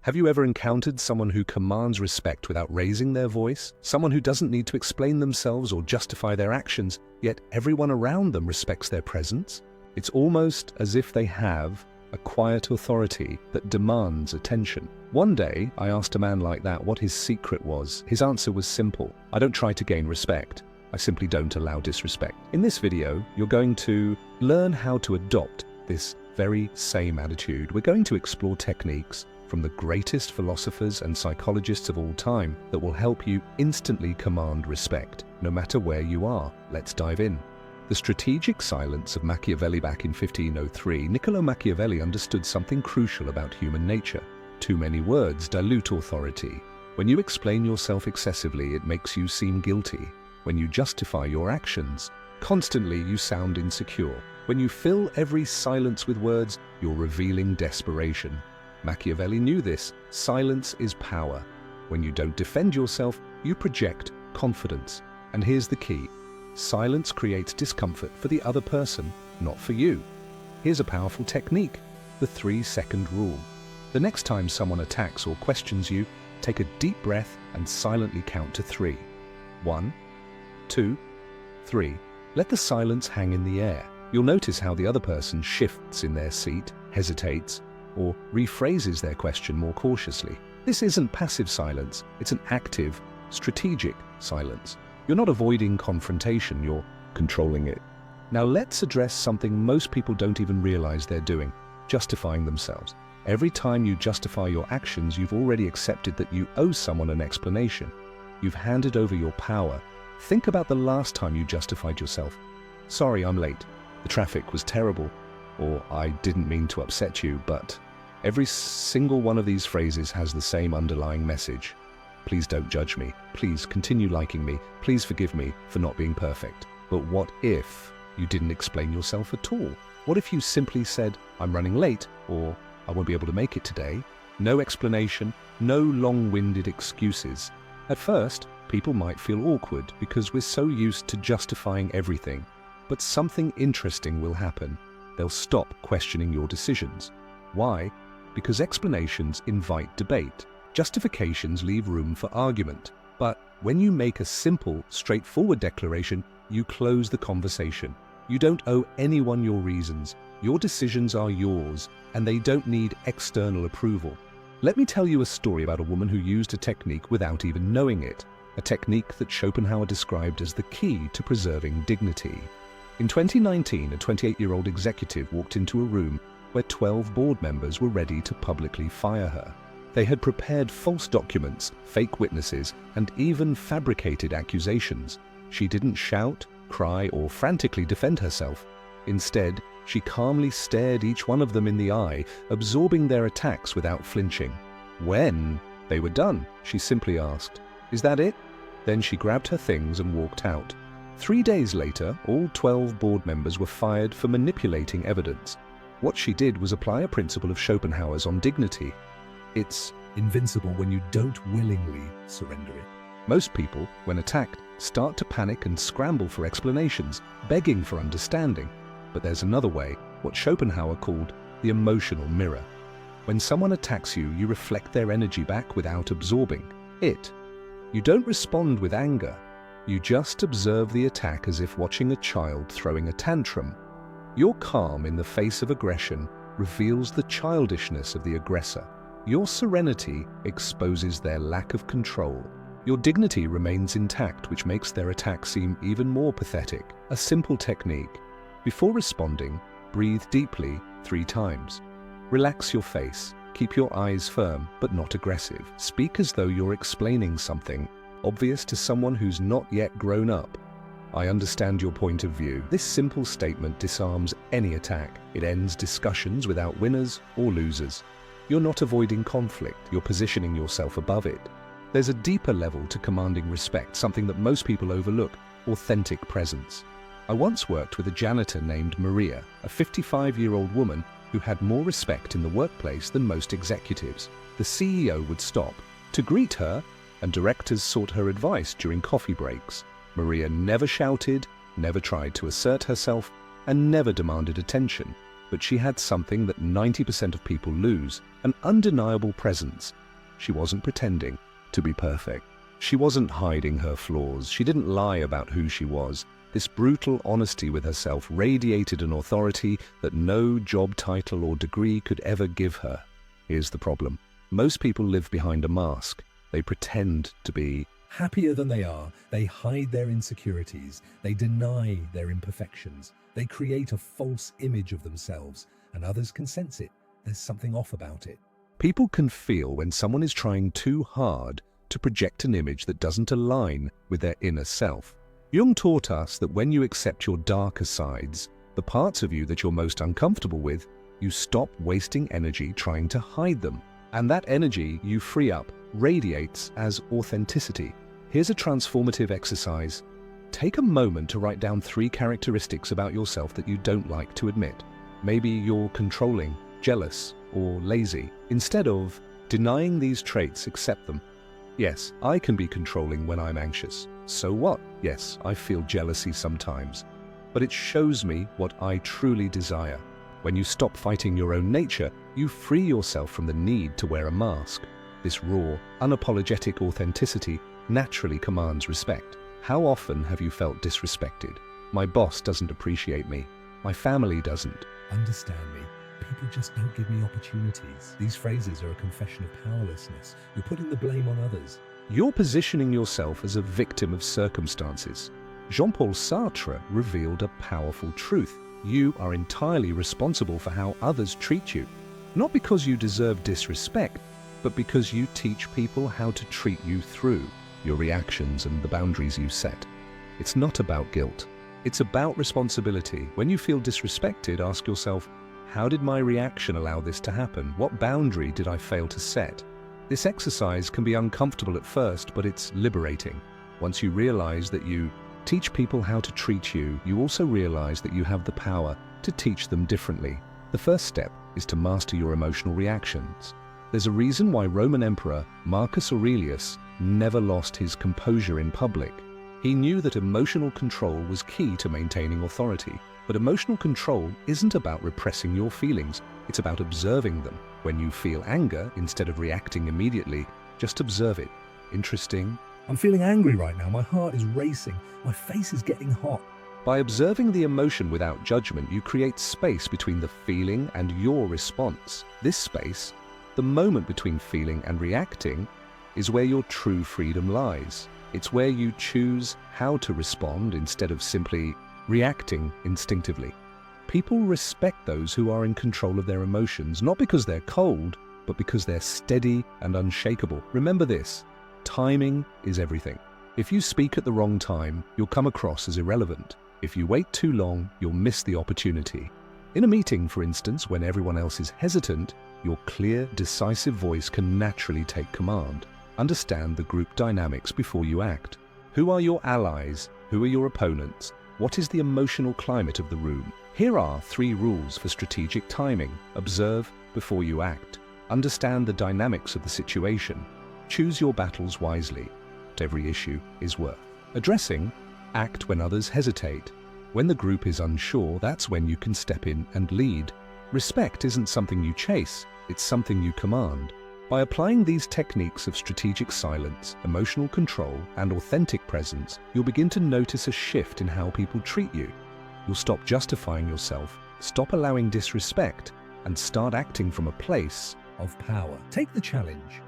Have you ever encountered someone who commands respect without raising their voice? Someone who doesn't need to explain themselves or justify their actions, yet everyone around them respects their presence? It's almost as if they have a quiet authority that demands attention. One day, I asked a man like that what his secret was. His answer was simple: I don't try to gain respect. I simply don't allow disrespect. In this video, you're going to learn how to adopt this very same attitude. We're going to explore techniques from the greatest philosophers and psychologists of all time that will help you instantly command respect, no matter where you are. Let's dive in. The strategic silence of Machiavelli back in 1503, Niccolo Machiavelli understood something crucial about human nature. Too many words dilute authority. When you explain yourself excessively, it makes you seem guilty. When you justify your actions, constantly you sound insecure. When you fill every silence with words, you're revealing desperation. Machiavelli knew this. Silence is power. When you don't defend yourself, you project confidence. And here's the key: silence creates discomfort for the other person, not for you. Here's a powerful technique: the 3-second rule. The next time someone attacks or questions you, take a deep breath and silently count to 3. 1, 2, 3. Let the silence hang in the air. You'll notice how the other person shifts in their seat, hesitates, or rephrases their question more cautiously. This isn't passive silence, it's an active, strategic silence. You're not avoiding confrontation, you're controlling it. Now let's address something most people don't even realize they're doing: justifying themselves. Every time you justify your actions, you've already accepted that you owe someone an explanation. You've handed over your power. Think about the last time you justified yourself. Sorry, I'm late. The traffic was terrible. Or I didn't mean to upset you, but... Every single one of these phrases has the same underlying message. Please don't judge me. Please continue liking me. Please forgive me for not being perfect. But what if you didn't explain yourself at all? What if you simply said, I'm running late, or I won't be able to make it today? No explanation, no long-winded excuses. At first, people might feel awkward because we're so used to justifying everything. But something interesting will happen. They'll stop questioning your decisions. Why? Because explanations invite debate. Justifications leave room for argument. But when you make a simple, straightforward declaration, you close the conversation. You don't owe anyone your reasons. Your decisions are yours, and they don't need external approval. Let me tell you a story about a woman who used a technique without even knowing it. A technique that Schopenhauer described as the key to preserving dignity. In 2019, a 28-year-old executive walked into a room where 12 board members were ready to publicly fire her. They had prepared false documents, fake witnesses, and even fabricated accusations. She didn't shout, cry, or frantically defend herself. Instead, she calmly stared each one of them in the eye, absorbing their attacks without flinching. When they were done, she simply asked, "Is that it?" Then she grabbed her things and walked out. 3 days later, all 12 board members were fired for manipulating evidence. What she did was apply a principle of Schopenhauer's on dignity. It's invincible when you don't willingly surrender it. Most people, when attacked, start to panic and scramble for explanations, begging for understanding. But there's another way, what Schopenhauer called the emotional mirror. When someone attacks you, you reflect their energy back without absorbing it. You don't respond with anger. You just observe the attack as if watching a child throwing a tantrum. Your calm in the face of aggression reveals the childishness of the aggressor. Your serenity exposes their lack of control. Your dignity remains intact, which makes their attack seem even more pathetic. A simple technique. Before responding, breathe deeply 3 times. Relax your face. Keep your eyes firm, but not aggressive. Speak as though you're explaining something obvious to someone who's not yet grown up. I understand your point of view. This simple statement disarms any attack. It ends discussions without winners or losers. You're not avoiding conflict, you're positioning yourself above it. There's a deeper level to commanding respect, something that most people overlook: authentic presence. I once worked with a janitor named Maria, a 55-year-old woman who had more respect in the workplace than most executives. The CEO would stop to greet her, and directors sought her advice during coffee breaks. Maria never shouted, never tried to assert herself, and never demanded attention. but she had something that 90% of people lose, an undeniable presence. She wasn't pretending to be perfect. She wasn't hiding her flaws. She didn't lie about who she was. This brutal honesty with herself radiated an authority that no job title or degree could ever give her. Here's the problem. Most people live behind a mask. They pretend to be happier than they are. They hide their insecurities. They deny their imperfections. They create a false image of themselves, and others can sense it. There's something off about it. People can feel when someone is trying too hard to project an image that doesn't align with their inner self. Jung taught us that when you accept your darker sides, the parts of you that you're most uncomfortable with, you stop wasting energy trying to hide them. And that energy you free up radiates as authenticity. Here's a transformative exercise. Take a moment to write down 3 characteristics about yourself that you don't like to admit. Maybe you're controlling, jealous, or lazy. Instead of denying these traits, accept them. Yes, I can be controlling when I'm anxious. So what? Yes, I feel jealousy sometimes. But it shows me what I truly desire. When you stop fighting your own nature, you free yourself from the need to wear a mask. This raw, unapologetic authenticity naturally commands respect. How often have you felt disrespected? My boss doesn't appreciate me. My family doesn't. Understand me. People just don't give me opportunities. These phrases are a confession of powerlessness. You're putting the blame on others. You're positioning yourself as a victim of circumstances. Jean-Paul Sartre revealed a powerful truth. You are entirely responsible for how others treat you. Not because you deserve disrespect, but because you teach people how to treat you through your reactions and the boundaries you set. It's not about guilt. It's about responsibility. When you feel disrespected, ask yourself, how did my reaction allow this to happen? What boundary did I fail to set? This exercise can be uncomfortable at first, but it's liberating. Once you realize that you teach people how to treat you, you also realize that you have the power to teach them differently. The first step is to master your emotional reactions. There's a reason why Roman Emperor Marcus Aurelius never lost his composure in public. He knew that emotional control was key to maintaining authority. But emotional control isn't about repressing your feelings, it's about observing them. When you feel anger, instead of reacting immediately, just observe it. Interesting. I'm feeling angry right now. My heart is racing. My face is getting hot. By observing the emotion without judgment, you create space between the feeling and your response. This space, the moment between feeling and reacting, is where your true freedom lies. It's where you choose how to respond instead of simply reacting instinctively. People respect those who are in control of their emotions, not because they're cold, but because they're steady and unshakable. Remember this, timing is everything. If you speak at the wrong time, you'll come across as irrelevant. If you wait too long, you'll miss the opportunity. In a meeting, for instance, when everyone else is hesitant, your clear, decisive voice can naturally take command. Understand the group dynamics before you act. Who are your allies? Who are your opponents? What is the emotional climate of the room? Here are 3 rules for strategic timing. Observe before you act. Understand the dynamics of the situation. Choose your battles wisely. Not every issue is worth addressing. Act when others hesitate. When the group is unsure, that's when you can step in and lead. Respect isn't something you chase, it's something you command. By applying these techniques of strategic silence, emotional control, and authentic presence, you'll begin to notice a shift in how people treat you. You'll stop justifying yourself, stop allowing disrespect, and start acting from a place of power. Take the challenge.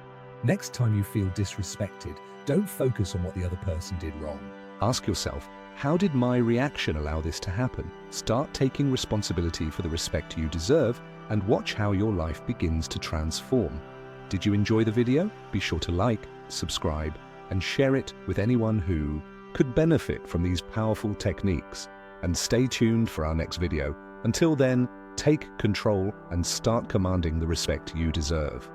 Next time you feel disrespected, don't focus on what the other person did wrong. Ask yourself, how did my reaction allow this to happen? Start taking responsibility for the respect you deserve, and watch how your life begins to transform. Did you enjoy the video? Be sure to like, subscribe, and share it with anyone who could benefit from these powerful techniques. And stay tuned for our next video. Until then, take control and start commanding the respect you deserve.